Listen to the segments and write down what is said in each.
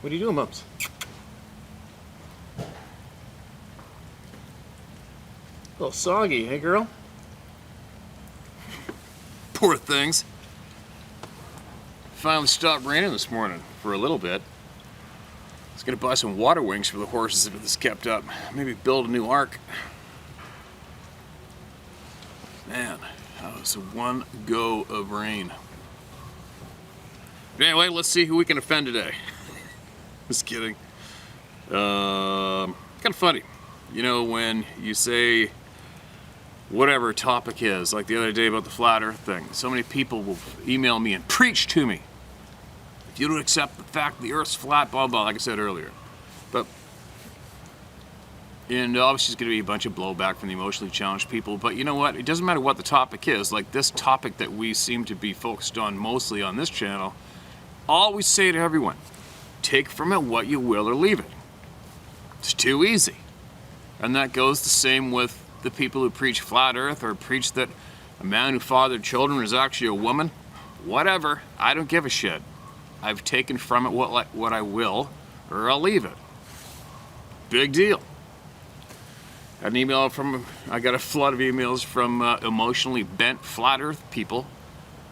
What are you doing, Bumps? A little soggy, hey girl? Poor things. Finally stopped raining this morning for a little bit. I was gonna buy some water wings for the horses if this kept up. Maybe build a new ark. Man, that was one go of rain. But anyway, let's see who we can offend today. Just kidding. Kind of funny. You know, when you say whatever topic is, like the other day about the flat earth thing, so many people will email me and preach to me. If you don't accept the fact the earth's flat, blah, blah, like I said earlier. And obviously there's going to be a bunch of blowback from the emotionally challenged people, but you know what? It doesn't matter what the topic is. Like this topic that we seem to be focused on mostly on this channel, always say to everyone, take from it what you will or leave it. It's too easy. And that goes the same with the people who preach flat earth or preach that a man who fathered children is actually a woman. Whatever, I don't give a shit. I've taken from it what I will or I'll leave it. Big deal. I got a flood of emails from emotionally bent flat earth people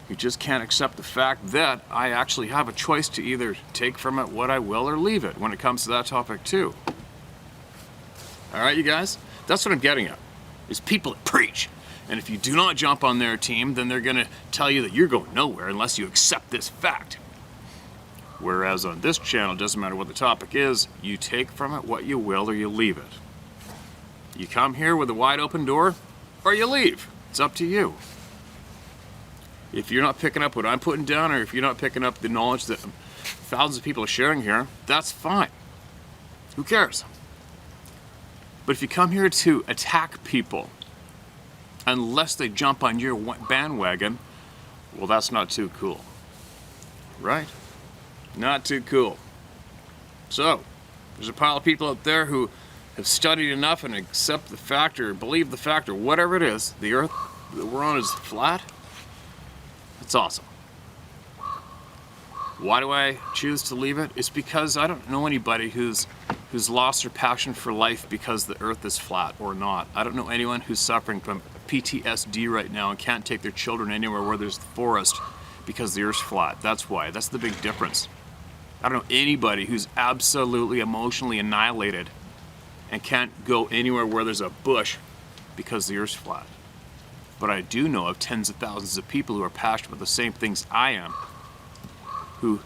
who just can't accept the fact that I actually have a choice to either take from it what I will or leave it when it comes to that topic too. All right, you guys? That's what I'm getting at, is people that preach. And if you do not jump on their team, then they're gonna tell you that you're going nowhere unless you accept this fact. Whereas on this channel, it doesn't matter what the topic is, you take from it what you will or you leave it. You come here with a wide open door, or you leave. It's up to you. If you're not picking up what I'm putting down, or if you're not picking up the knowledge that thousands of people are sharing here, that's fine. Who cares? But if you come here to attack people, unless they jump on your bandwagon, well, that's not too cool. Right? Not too cool. So, there's a pile of people out there who have studied enough and accept the fact or believe the fact or whatever it is, the earth that we're on is flat. It's awesome. Why do I choose to leave it? It's because I don't know anybody who's lost their passion for life because the earth is flat or not. I don't know anyone who's suffering from PTSD right now and can't take their children anywhere where there's forest because the earth's flat. That's why. That's the big difference. I don't know anybody who's absolutely emotionally annihilated and can't go anywhere where there's a bush because the earth's flat. But I do know of tens of thousands of people who are passionate about the same things I am, who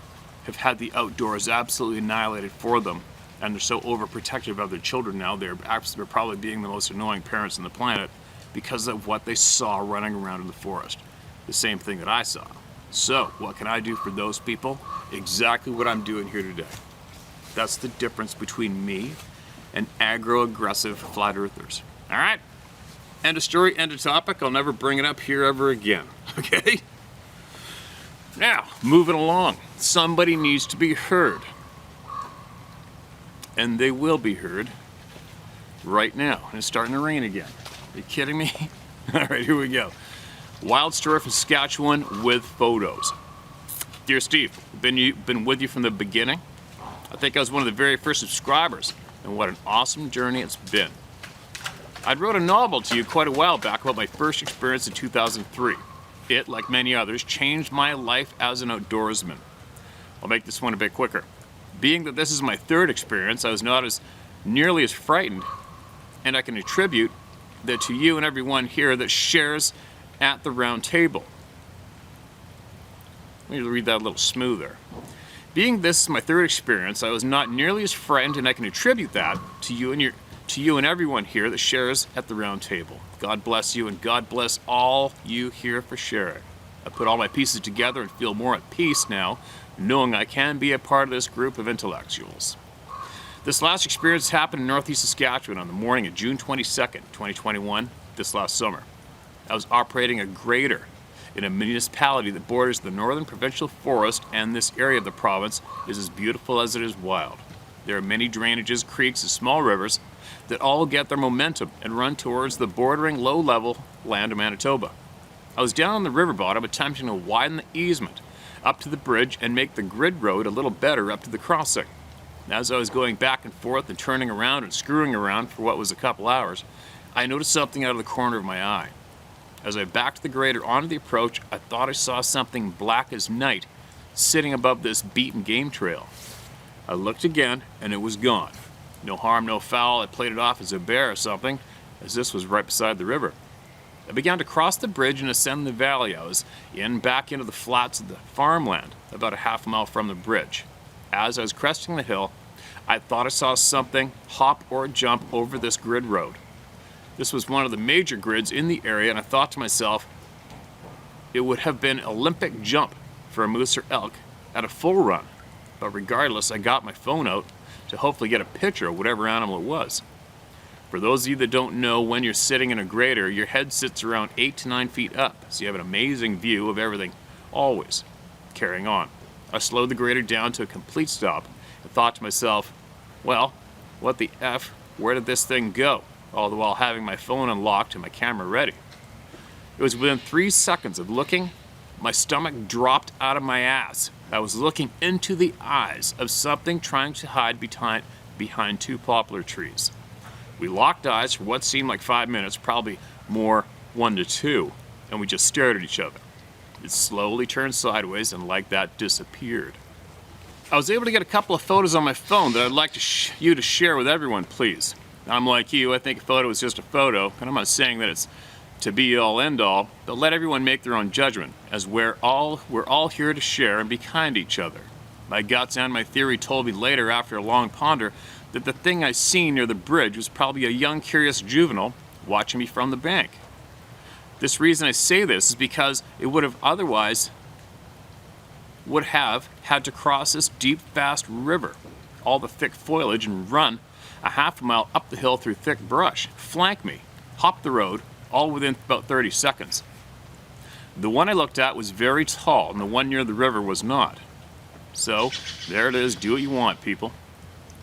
have had the outdoors absolutely annihilated for them, and they're so overprotective of their children now, they're probably being the most annoying parents on the planet because of what they saw running around in the forest. The same thing that I saw. So, what can I do for those people? Exactly what I'm doing here today. That's the difference between me and aggro-aggressive flat earthers. All right? End of story, end of topic. I'll never bring it up here ever again. Okay? Now, moving along. Somebody needs to be heard. And they will be heard right now. And it's starting to rain again. Are you kidding me? All right, here we go. Wild story from Saskatchewan with photos. Dear Steve, been with you from the beginning. I think I was one of the very first subscribers, and what an awesome journey it's been. I wrote a novel to you quite a while back about my first experience in 2003. It, like many others, changed my life as an outdoorsman. I'll make this one a bit quicker. Being that this is my third experience, I was not nearly as frightened, and I can attribute that to you and everyone here that shares at the round table. Let me read that a little smoother. Being this is my third experience, I was not nearly as frightened, and I can attribute that to you and everyone here that shares at the round table. God bless you, and God bless all you here for sharing. I put all my pieces together and feel more at peace now, knowing I can be a part of this group of intellectuals. This last experience happened in northeast Saskatchewan on the morning of June 22nd, 2021, this last summer. I was operating a grader in a municipality that borders the northern provincial forest, and this area of the province is as beautiful as it is wild. There are many drainages, creeks, and small rivers that all get their momentum and run towards the bordering low-level land of Manitoba. I was down on the river bottom attempting to widen the easement up to the bridge and make the grid road a little better up to the crossing. As I was going back and forth and turning around and screwing around for what was a couple hours, I noticed something out of the corner of my eye. As I backed the grader onto the approach, I thought I saw something black as night sitting above this beaten game trail. I looked again, and it was gone. No harm, no foul. I played it off as a bear or something, as this was right beside the river. I began to cross the bridge and ascend the valley. I was back into the flats of the farmland, about a half mile from the bridge. As I was cresting the hill, I thought I saw something hop or jump over this grid road. This was one of the major grids in the area, and I thought to myself, it would have been an Olympic jump for a moose or elk at a full run. But regardless, I got my phone out to hopefully get a picture of whatever animal it was. For those of you that don't know, when you're sitting in a grader, your head sits around 8 to 9 feet up, so you have an amazing view of everything, always. Carrying on. I slowed the grader down to a complete stop and thought to myself, well, what the F, where did this thing go? All the while having my phone unlocked and my camera ready. It was within 3 seconds of looking, my stomach dropped out of my ass. I was looking into the eyes of something trying to hide behind 2 poplar trees. We locked eyes for what seemed like 5 minutes, probably more, 1 to 2, and we just stared at each other. It slowly turned sideways and like that disappeared. I was able to get a couple of photos on my phone that I'd like you to share with everyone, please. I'm like you, I think a photo is just a photo, and I'm not saying that it's to be all end all, but let everyone make their own judgment, as we're all here to share and be kind to each other. My guts and my theory told me later, after a long ponder, that the thing I seen near the bridge was probably a young, curious juvenile watching me from the bank. This reason I say this is because it would have had to cross this deep, fast river, all the thick foliage, and run a half a mile up the hill through thick brush, flank me, hop the road, all within about 30 seconds. The one I looked at was very tall, and the one near the river was not. So, there it is, do what you want, people.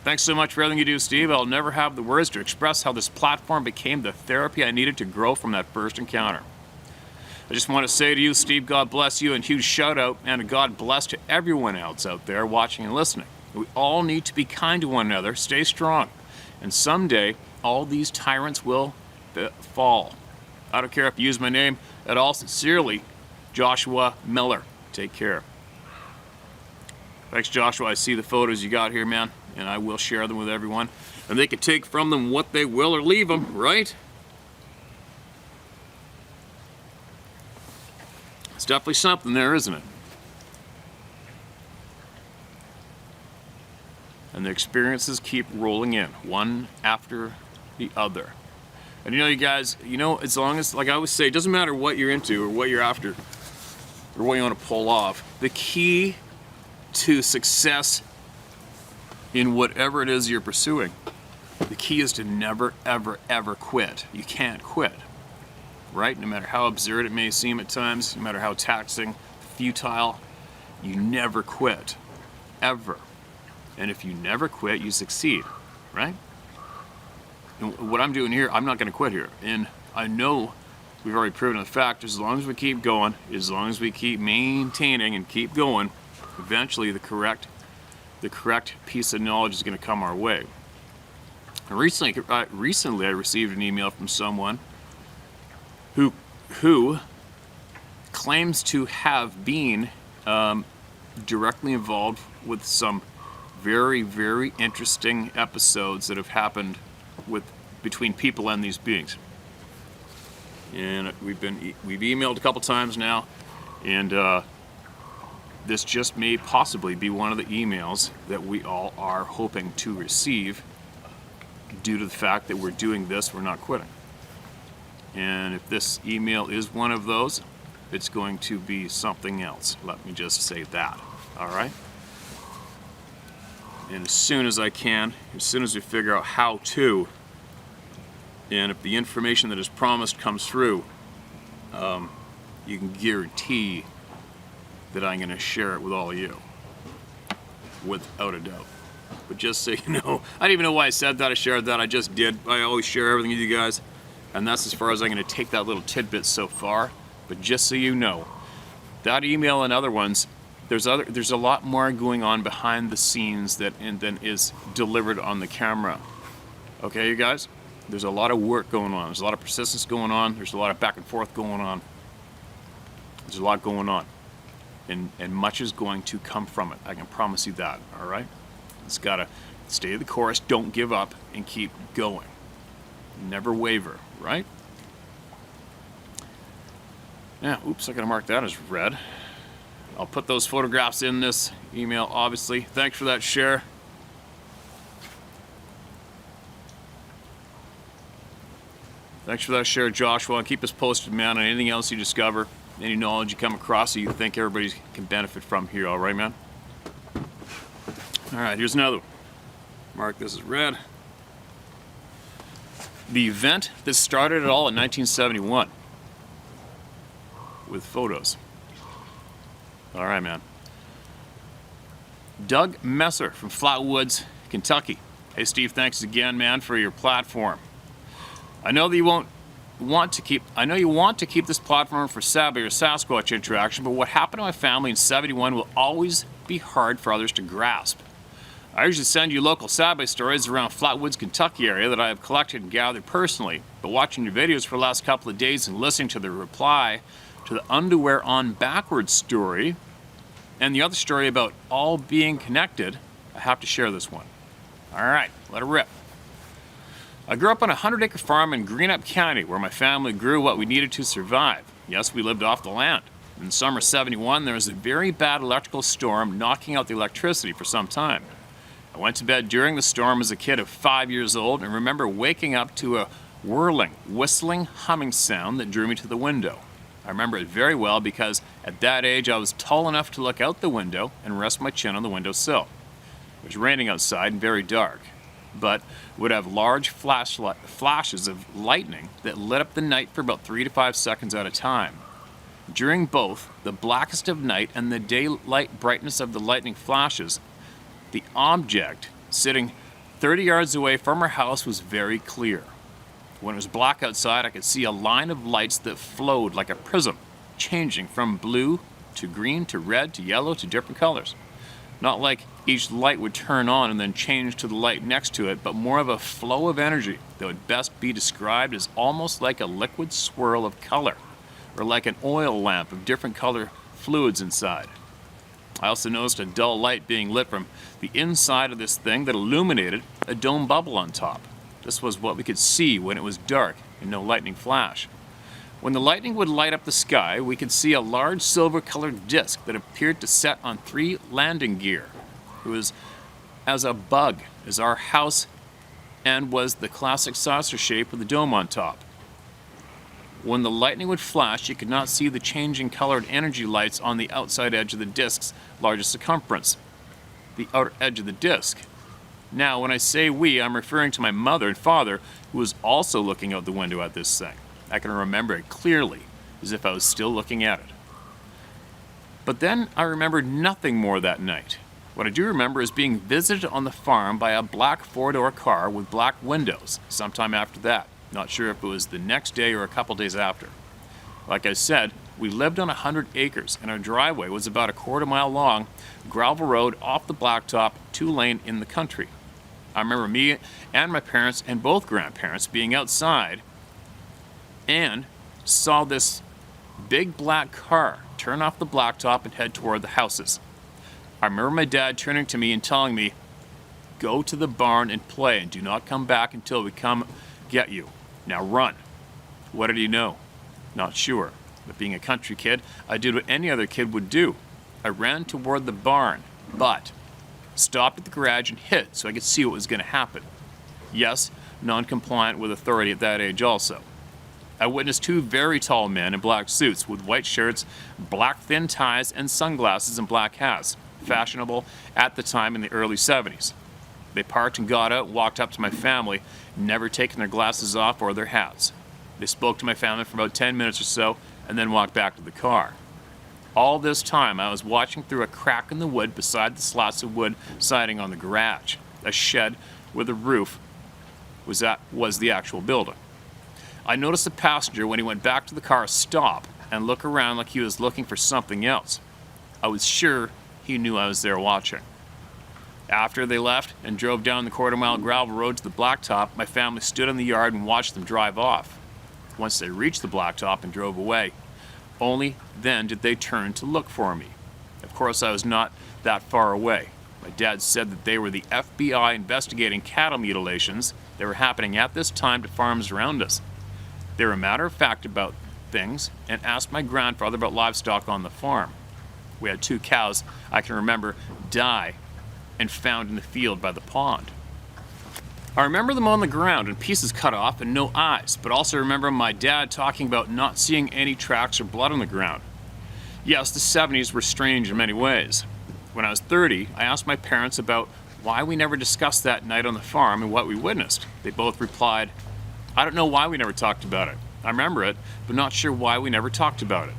Thanks so much for everything you do, Steve. I'll never have the words to express how this platform became the therapy I needed to grow from that first encounter. I just want to say to you, Steve, God bless you, and huge shout out and a God bless to everyone else out there watching and listening. We all need to be kind to one another, stay strong, and someday all these tyrants will fall. I don't care if you use my name at all. Sincerely, Joshua Miller. Take care. Thanks, Joshua. I see the photos you got here, man, and I will share them with everyone. And they can take from them what they will or leave them, right? It's definitely something there, isn't it? And the experiences keep rolling in, one after the other. And you guys, as long as, like I always say, it doesn't matter what you're into or what you're after or what you want to pull off. The key to success in whatever it is you're pursuing, the key is to never, ever, ever quit. You can't quit, right? No matter how absurd it may seem at times, no matter how taxing, futile, you never quit, ever. And if you never quit, you succeed, right? And what I'm doing here, I'm not going to quit here. And I know we've already proven the fact, as long as we keep going, as long as we keep maintaining and keep going, eventually the correct piece of knowledge is going to come our way. And recently I received an email from someone who claims to have been directly involved with some very, very interesting episodes that have happened between people and these beings. And we've emailed a couple times now, and this just may possibly be one of the emails that we all are hoping to receive due to the fact that we're doing this, we're not quitting. And if this email is one of those, it's going to be something else. Let me just say that, all right? And as soon as I can, as soon as we figure out how to, and if the information that is promised comes through, you can guarantee that I'm going to share it with all of you, without a doubt. But just so you know, I didn't even know why I said that, I shared that, I just did. I always share everything with you guys, and that's as far as I'm going to take that little tidbit so far. But just so you know, that email and other ones there's a lot more going on behind the scenes than is delivered on the camera. Okay, you guys? There's a lot of work going on. There's a lot of persistence going on. There's a lot of back and forth going on. There's a lot going on. And much is going to come from it. I can promise you that, all right? It's got to stay the course, don't give up, and keep going. Never waver, right? Yeah, oops, I got to mark that as red. I'll put those photographs in this email, obviously. Thanks for that share. Thanks for that share, Joshua. And keep us posted, man, on anything else you discover, any knowledge you come across that you think everybody can benefit from here, all right, man? All right, here's another one. Mark this as red. The event that started it all in 1971 with photos. All right, man. Doug Messer from Flatwoods, Kentucky. Hey, Steve, thanks again, man, for your platform. I know that you want to keep this platform for Saturday or Sasquatch interaction, but what happened to my family in 71 will always be hard for others to grasp. I usually send you local Saturday stories around Flatwoods, Kentucky area that I have collected and gathered personally, but watching your videos for the last couple of days and listening to the reply to the underwear on backwards story and the other story about all being connected, I have to share this one. All right, let it rip. I grew up on a 100-acre farm in Greenup County where my family grew what we needed to survive. Yes, we lived off the land. In summer 71, there was a very bad electrical storm knocking out the electricity for some time. I went to bed during the storm as a kid of 5 years old and remember waking up to a whirling, whistling, humming sound that drew me to the window. I remember it very well because at that age I was tall enough to look out the window and rest my chin on the windowsill. It was raining outside and very dark, but would have large flashes of lightning that lit up the night for about 3 to 5 seconds at a time. During both the blackest of night and the daylight brightness of the lightning flashes, the object sitting 30 yards away from our house was very clear. When it was black outside, I could see a line of lights that flowed like a prism, changing from blue to green to red to yellow to different colors. Not like each light would turn on and then change to the light next to it, but more of a flow of energy that would best be described as almost like a liquid swirl of color, or like an oil lamp of different color fluids inside. I also noticed a dull light being lit from the inside of this thing that illuminated a dome bubble on top. This was what we could see when it was dark and no lightning flash. When the lightning would light up the sky, we could see a large silver-colored disc that appeared to set on 3 landing gear. It was as a bug as our house and was the classic saucer shape with the dome on top. When the lightning would flash, you could not see the changing colored energy lights on the outside edge of the disc's largest circumference, the outer edge of the disc. Now, when I say we, I'm referring to my mother and father, who was also looking out the window at this thing. I can remember it clearly, as if I was still looking at it. But then I remembered nothing more that night. What I do remember is being visited on the farm by a black 4-door car with black windows sometime after that. Not sure if it was the next day or a couple days after. Like I said, we lived on 100 acres and our driveway was about a quarter-mile long, gravel road off the blacktop, 2-lane in the country. I remember me and my parents and both grandparents being outside and saw this big black car turn off the blacktop and head toward the houses. I remember my dad turning to me and telling me, "Go to the barn and play and do not come back until we come get you. Now run." What did he know? Not sure. But being a country kid, I did what any other kid would do. I ran toward the barn, but stopped at the garage and hid so I could see what was going to happen. Yes, non-compliant with authority at that age also. I witnessed 2 very tall men in black suits with white shirts, black thin ties, and sunglasses and black hats, fashionable at the time in the early 70s. They parked and got out and walked up to my family, never taking their glasses off or their hats. They spoke to my family for about 10 minutes or so and then walked back to the car. All this time I was watching through a crack in the wood beside the slats of wood siding on the garage. A shed with a roof was the actual building. I noticed the passenger, when he went back to the car, stop and look around like he was looking for something else. I was sure he knew I was there watching. After they left and drove down the quarter-mile gravel road to the blacktop, my family stood in the yard and watched them drive off. Once they reached the blacktop and drove away, only then did they turn to look for me. Of course, I was not that far away. My dad said that they were the FBI investigating cattle mutilations that were happening at this time to farms around us. They were matter-of-fact about things and asked my grandfather about livestock on the farm. We had 2 cows I can remember die and found in the field by the pond. I remember them on the ground and pieces cut off and no eyes, but also remember my dad talking about not seeing any tracks or blood on the ground. Yes, the 70s were strange in many ways. When I was 30, I asked my parents about why we never discussed that night on the farm and what we witnessed. They both replied, "I don't know why we never talked about it. I remember it, but not sure why we never talked about it."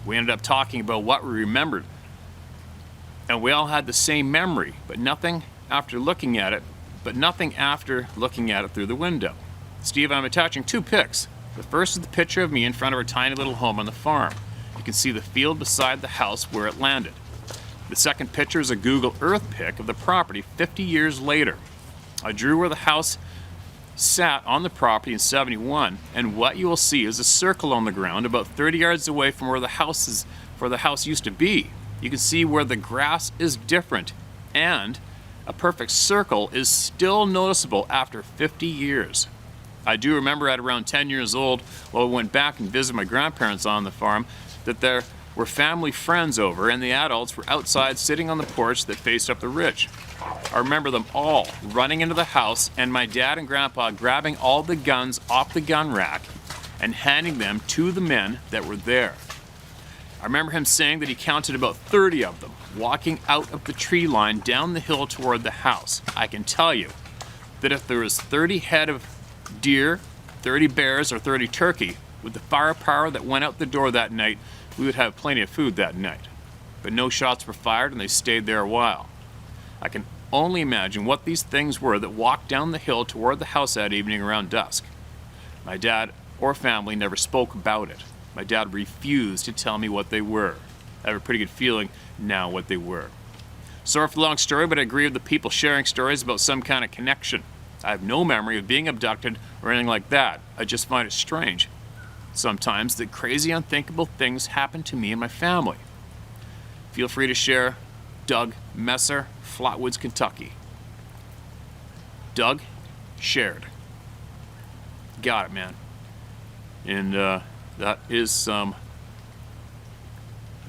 We ended up talking about what we remembered. And we all had the same memory, but nothing after looking at it through the window. Steve, I'm attaching 2 pics. The first is the picture of me in front of our tiny little home on the farm. You can see the field beside the house where it landed. The second picture is a Google Earth pic of the property 50 years later. I drew where the house sat on the property in '71, and what you will see is a circle on the ground about 30 yards away from where the house used to be. You can see where the grass is different, and a perfect circle is still noticeable after 50 years. I do remember at around 10 years old, while we went back and visited my grandparents on the farm, that there were family friends over and the adults were outside sitting on the porch that faced up the ridge. I remember them all running into the house and my dad and grandpa grabbing all the guns off the gun rack and handing them to the men that were there. I remember him saying that he counted about 30 of them walking out of the tree line down the hill toward the house. I can tell you that if there was 30 head of deer, 30 bears, or 30 turkey, with the firepower that went out the door that night, we would have plenty of food that night. But no shots were fired and they stayed there a while. I can only imagine what these things were that walked down the hill toward the house that evening around dusk. My dad or family never spoke about it. My dad refused to tell me what they were. I have a pretty good feeling now what they were. Sorry for the long story, but I agree with the people sharing stories about some kind of connection. I have no memory of being abducted or anything like that. I just find it strange sometimes that crazy, unthinkable things happen to me and my family. Feel free to share. Doug Messer, Flatwoods, Kentucky. Doug shared. Got it, man. And that is some.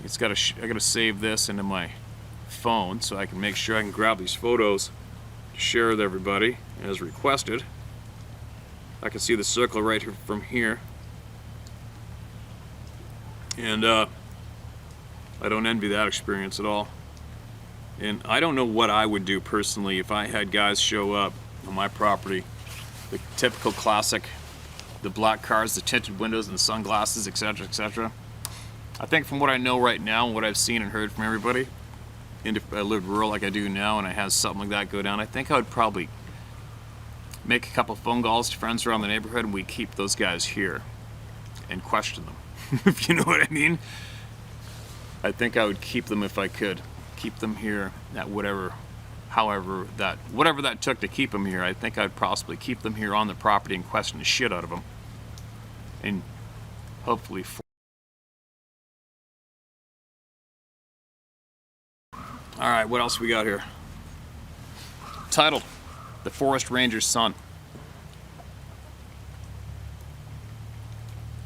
I gotta save this into my phone so I can make sure I can grab these photos to share with everybody as requested. I can see the circle right here from here. And I don't envy that experience at all. And I don't know what I would do personally if I had guys show up on my property. The typical classic, the black cars, the tinted windows, and the sunglasses, etc., etc. I think from what I know right now and what I've seen and heard from everybody, and if I lived rural like I do now and I had something like that go down, I think I would probably make a couple phone calls to friends around the neighborhood and we'd keep those guys here and question them. If you know what I mean. I think I would keep them if I could. Keep them here at whatever that took to keep them here. I think I'd possibly keep them here on the property and question the shit out of them. And hopefully Alright, what else we got here? Titled, The Forest Ranger's Son.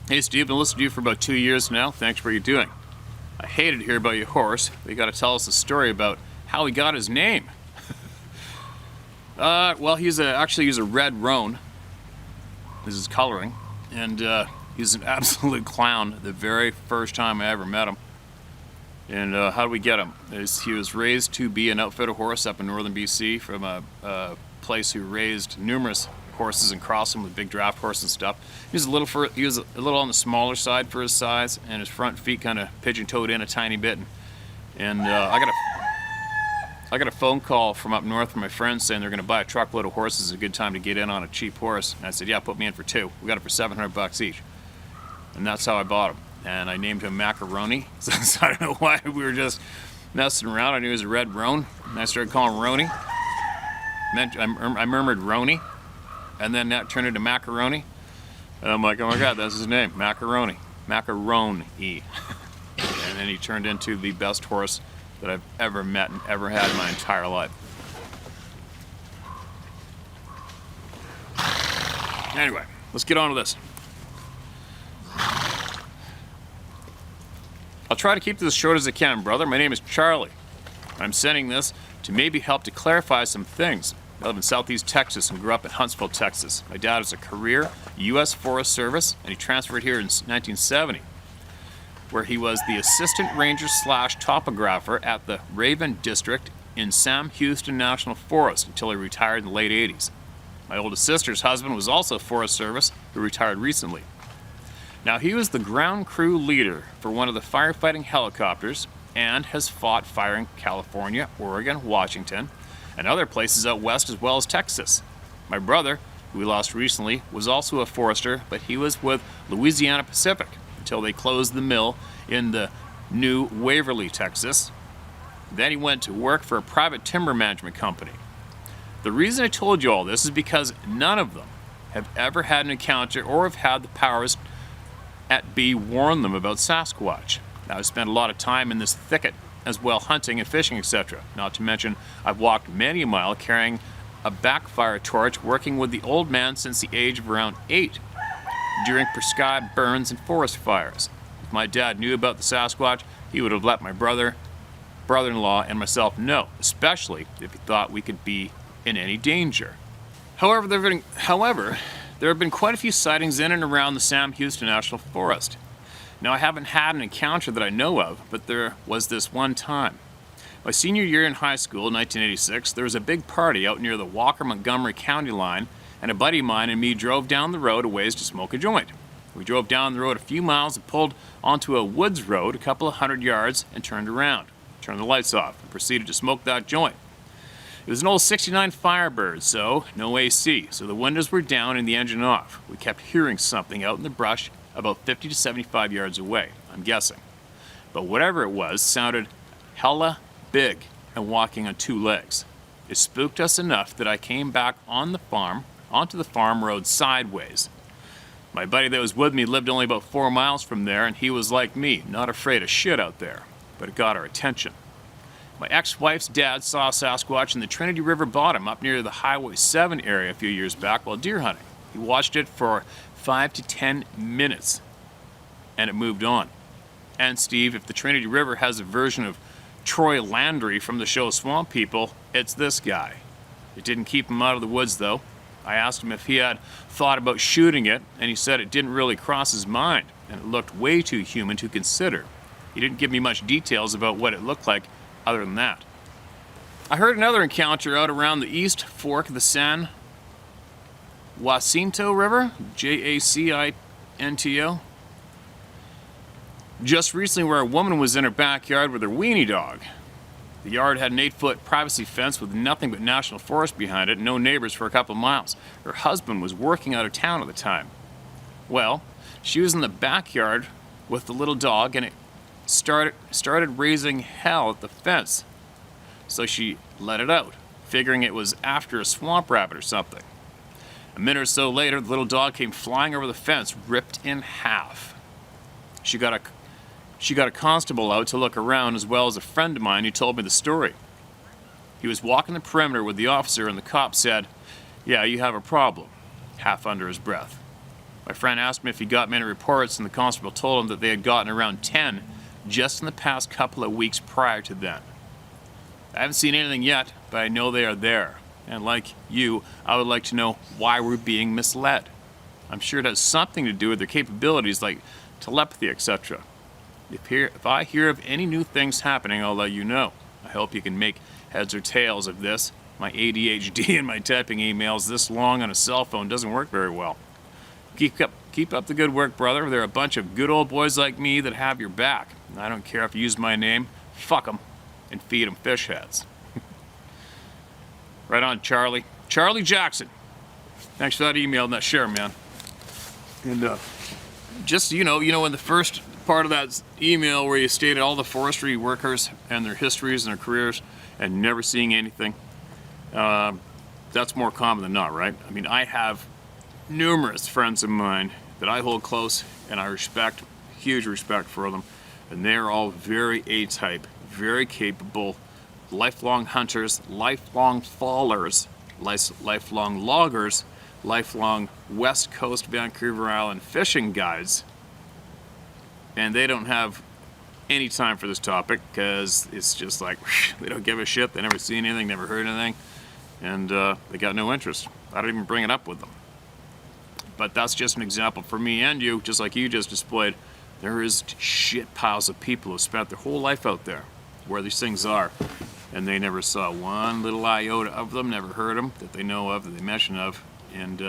Hey Steve, I've been listening to you for about 2 years now. Thanks for what you're doing. I hated to hear about your horse, but you got to tell us a story about how he got his name. Well, he's a red roan. This is coloring, and he's an absolute clown. The very first time I ever met him. And how did we get him? He was raised to be an outfitter horse up in northern BC from a place who raised numerous horses and crossed them with big draft horse and stuff. He was a little on the smaller side for his size, and his front feet kind of pigeon-toed in a tiny bit. And I got a phone call from up north from my friends saying they're going to buy a truckload of horses. It's a good time to get in on a cheap horse. And I said, yeah, put me in for 2. We got it for $700 each. And that's how I bought him. And I named him Macaroni. So I don't know why we were just messing around. I knew he was a red roan, and I started calling him Roni. I murmured Roni, and then that turned into macaroni. And I'm like, oh my God, that's his name, Macaroni. Macaroni. And then he turned into the best horse that I've ever met and ever had in my entire life. Anyway, let's get on to this. I'll try to keep this as short as I can, brother. My name is Charlie. I'm sending this to maybe help to clarify some things. I live in southeast Texas and grew up in Huntsville, Texas. My dad was a career U.S. Forest Service, and he transferred here in 1970, where he was the assistant ranger / topographer at the Raven District in Sam Houston National Forest until he retired in the late 80s. My oldest sister's husband was also Forest Service, who retired recently. Now, he was the ground crew leader for one of the firefighting helicopters and has fought fire in California, Oregon, Washington, and other places out west as well as Texas. My brother, who we lost recently, was also a forester, but he was with Louisiana Pacific until they closed the mill in the new Waverly, Texas. Then he went to work for a private timber management company. The reason I told you all this is because none of them have ever had an encounter or have had the powers at be warn them about Sasquatch. Now, I've spent a lot of time in this thicket as well, hunting and fishing, etc. Not to mention, I've walked many a mile carrying a backfire torch, working with the old man since the age of around 8 during prescribed burns and forest fires. If my dad knew about the Sasquatch, he would have let my brother-in-law, and myself know, especially if he thought we could be in any danger. However, there have been quite a few sightings in and around the Sam Houston National Forest. Now, I haven't had an encounter that I know of, but there was this one time. My senior year in high school, 1986, there was a big party out near the Walker-Montgomery County line, and a buddy of mine and me drove down the road a ways to smoke a joint. We drove down the road a few miles and pulled onto a woods road a couple of 100 yards and turned around, turned the lights off, and proceeded to smoke that joint. It was an old 69 Firebird, so no AC, so the windows were down and the engine off. We kept hearing something out in the brush about 50 to 75 yards away, I'm guessing. But whatever it was sounded hella big and walking on 2 legs. It spooked us enough that I came back onto the farm road sideways. My buddy that was with me lived only about 4 miles from there, and he was like me, not afraid of shit out there, but it got our attention. My ex-wife's dad saw Sasquatch in the Trinity River bottom up near the Highway 7 area a few years back while deer hunting. He watched it for 5 to 10 minutes, and it moved on. And Steve, if the Trinity River has a version of Troy Landry from the show Swamp People, it's this guy. It didn't keep him out of the woods, though. I asked him if he had thought about shooting it, and he said it didn't really cross his mind, and it looked way too human to consider. He didn't give me much details about what it looked like other than that. I heard another encounter out around the East Fork of the San Jacinto River, Jacinto, just recently, where a woman was in her backyard with her weenie dog. The yard had an 8-foot privacy fence with nothing but national forest behind it and no neighbors for a couple of miles. Her husband was working out of town at the time. Well, she was in the backyard with the little dog, and it started raising hell at the fence. So she let it out, figuring it was after a swamp rabbit or something. A minute or so later, the little dog came flying over the fence, ripped in half. She got a constable out to look around, as well as a friend of mine who told me the story. He was walking the perimeter with the officer, and the cop said, "Yeah, you have a problem," half under his breath. My friend asked me if he got many reports, and the constable told him that they had gotten around 10 just in the past couple of weeks prior to then. I haven't seen anything yet, but I know they are there. And like you, I would like to know why we're being misled. I'm sure it has something to do with their capabilities like telepathy, etc. If I hear of any new things happening, I'll let you know. I hope you can make heads or tails of this. My ADHD and my typing emails this long on a cell phone doesn't work very well. Keep up the good work, brother. There are a bunch of good old boys like me that have your back. I don't care if you use my name. Fuck them and feed them fish heads. Right on, Charlie. Charlie Jackson. Thanks for that email and that share, man. And just, you know, in the first part of that email where you stated all the forestry workers and their histories and their careers and never seeing anything. That's more common than not, right? I mean, I have numerous friends of mine that I hold close and I respect, huge respect for them. And they're all very A-type, very capable, lifelong hunters, lifelong fallers, lifelong loggers, lifelong West Coast Vancouver Island fishing guides. And they don't have any time for this topic because it's just like, they don't give a shit. They never seen anything, never heard anything. And they got no interest. I don't even bring it up with them. But that's just an example for me and you, just like you just displayed. There is shit piles of people who spent their whole life out there where these things are. And they never saw one little iota of them, never heard them, that they know of, that they mention of. And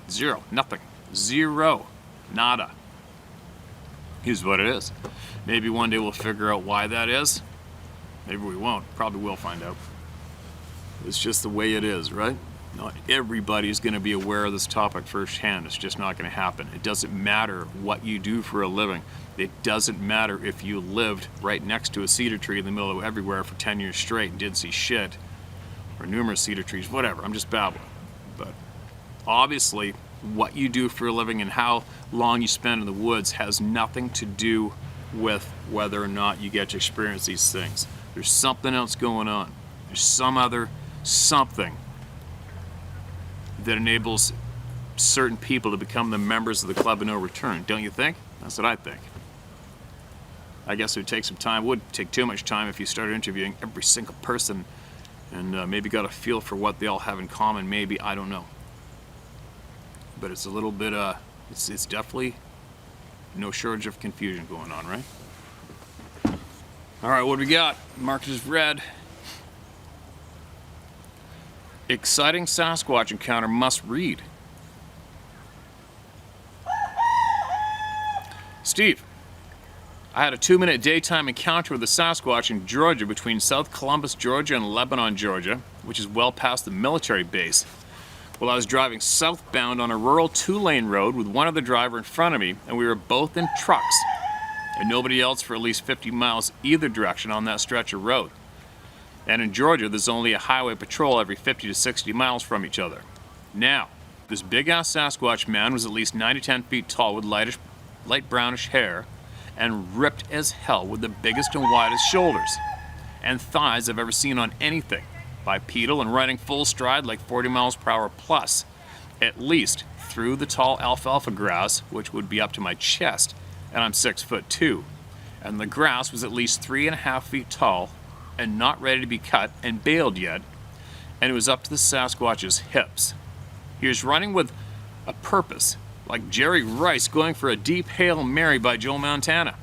zero, nothing, zero, nada. Is what it is. Maybe one day we'll figure out why that is. Maybe we won't. Probably will find out. It's just the way it is, right? Not everybody's going to be aware of this topic firsthand. It's just not going to happen. It doesn't matter what you do for a living. It doesn't matter if you lived right next to a cedar tree in the middle of everywhere for 10 years straight and didn't see shit, or numerous cedar trees, whatever. I'm just babbling. But obviously, what you do for a living and how long you spend in the woods has nothing to do with whether or not you get to experience these things. There's something else going on. There's some other something that enables certain people to become the members of the Club of No Return. Don't you think? That's what I think. I guess it would take some time. It would take too much time if you started interviewing every single person and maybe got a feel for what they all have in common. Maybe, I don't know. But it's a little bit, it's definitely no shortage of confusion going on, right? All right, what do we got? Marked as red. Exciting Sasquatch encounter must read. Steve, I had a 2-minute daytime encounter with a Sasquatch in Georgia between South Columbus, Georgia and Lebanon, Georgia, which is well past the military base. Well, I was driving southbound on a rural 2-lane road with one other driver in front of me, and we were both in trucks, and nobody else for at least 50 miles either direction on that stretch of road. And in Georgia, there's only a highway patrol every 50 to 60 miles from each other. Now, this big-ass Sasquatch man was at least 9 to 10 feet tall with light brownish hair and ripped as hell with the biggest and widest shoulders and thighs I've ever seen on anything, bipedal and riding full stride like 40 miles per hour plus, at least through the tall alfalfa grass, which would be up to my chest, and I'm 6'2", and the grass was at least 3.5 feet tall and not ready to be cut and baled yet, and it was up to the Sasquatch's hips. He was running with a purpose, like Jerry Rice going for a deep Hail Mary by Joe Montana.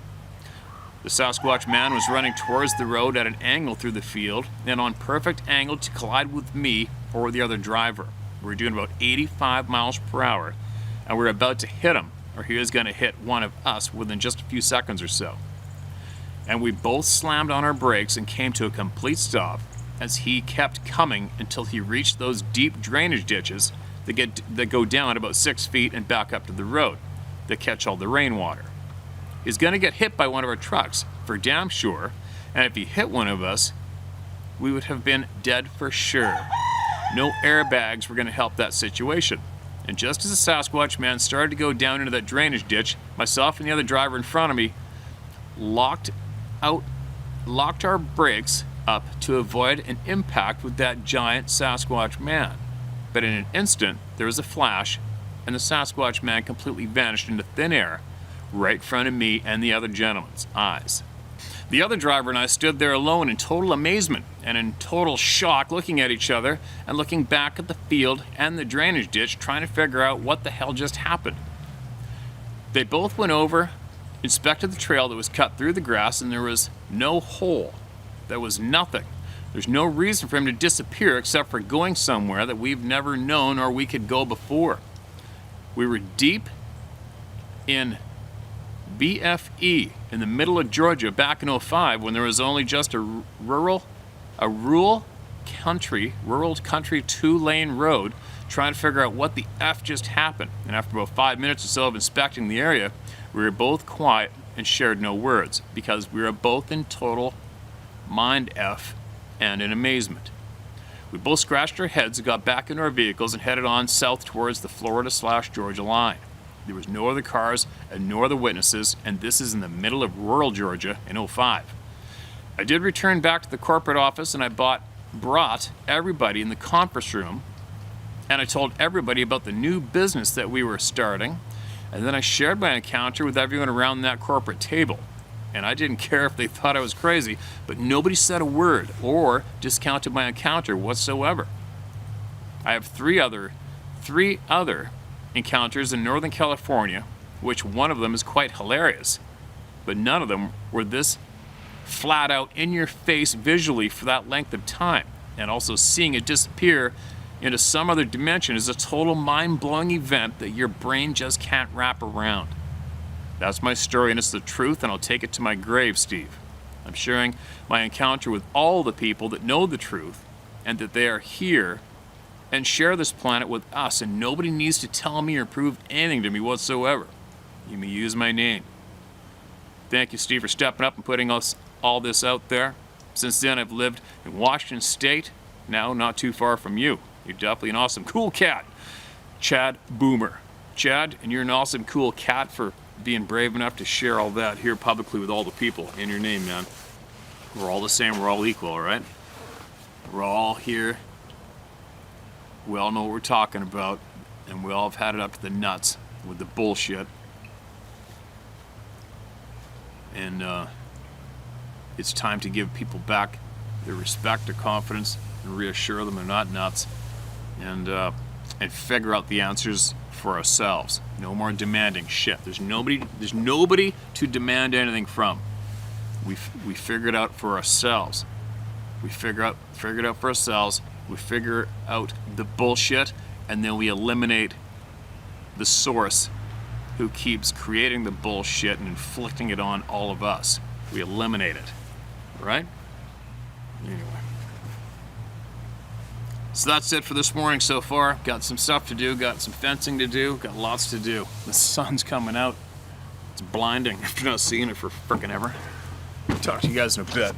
The Sasquatch man was running towards the road at an angle through the field and on perfect angle to collide with me or the other driver. We were doing about 85 miles per hour, and we were about to hit him, or he was going to hit one of us within just a few seconds or so. And we both slammed on our brakes and came to a complete stop as he kept coming until he reached those deep drainage ditches that go down about 6 feet and back up to the road that catch all the rainwater. He's going to get hit by one of our trucks, for damn sure, and if he hit one of us, we would have been dead for sure. No airbags were going to help that situation. And just as the Sasquatch man started to go down into that drainage ditch, myself and the other driver in front of me locked our brakes up to avoid an impact with that giant Sasquatch man. But in an instant, there was a flash, and the Sasquatch man completely vanished into thin air, right in front of me and the other gentleman's eyes. The other driver and I stood there alone in total amazement and in total shock, looking at each other and looking back at the field and the drainage ditch, trying to figure out what the hell just happened. They both went over, inspected the trail that was cut through the grass, and there was no hole. There was nothing. There's no reason for him to disappear except for going somewhere that we've never known or we could go before. We were deep in BFE in the middle of Georgia back in '05 when there was only just a rural country 2-lane road, trying to figure out what the F just happened. And after about 5 minutes or so of inspecting the area, we were both quiet and shared no words because we were both in total mind F and in amazement. We both scratched our heads and got back into our vehicles and headed on south towards the Florida/Georgia line. There was no other cars and no other witnesses, and this is in the middle of rural Georgia in '05. I did return back to the corporate office, and I brought everybody in the conference room, and I told everybody about the new business that we were starting, and then I shared my encounter with everyone around that corporate table. And I didn't care if they thought I was crazy, but nobody said a word or discounted my encounter whatsoever. I have three other encounters in Northern California, which one of them is quite hilarious, but none of them were this flat out in your face visually for that length of time. And also seeing it disappear into some other dimension is a total mind-blowing event that your brain just can't wrap around. That's my story, and it's the truth, and I'll take it to my grave, Steve. I'm sharing my encounter with all the people that know the truth and that they are here and share this planet with us, and nobody needs to tell me or prove anything to me whatsoever. You may use my name. Thank you, Steve, for stepping up and putting all this out there. Since then, I've lived in Washington State, now not too far from you. You're definitely an awesome, cool cat. Chad Boomer. Chad, and you're an awesome, cool cat for being brave enough to share all that here publicly with all the people in your name, man. We're all the same, we're all equal, all right? We're all here. We all know what we're talking about, and we all have had it up to the nuts with the bullshit. And it's time to give people back their respect, their confidence, and reassure them they're not nuts, and figure out the answers for ourselves. No more demanding shit. There's nobody to demand anything from. We figure it out for ourselves. We figure it out for ourselves. We figure out the bullshit, and then we eliminate the source who keeps creating the bullshit and inflicting it on all of us. We eliminate it, right? Anyway. So that's it for this morning so far. Got some stuff to do, got some fencing to do, got lots to do. The sun's coming out. It's blinding if you're not seeing it for frickin' ever. Talk to you guys in a bit.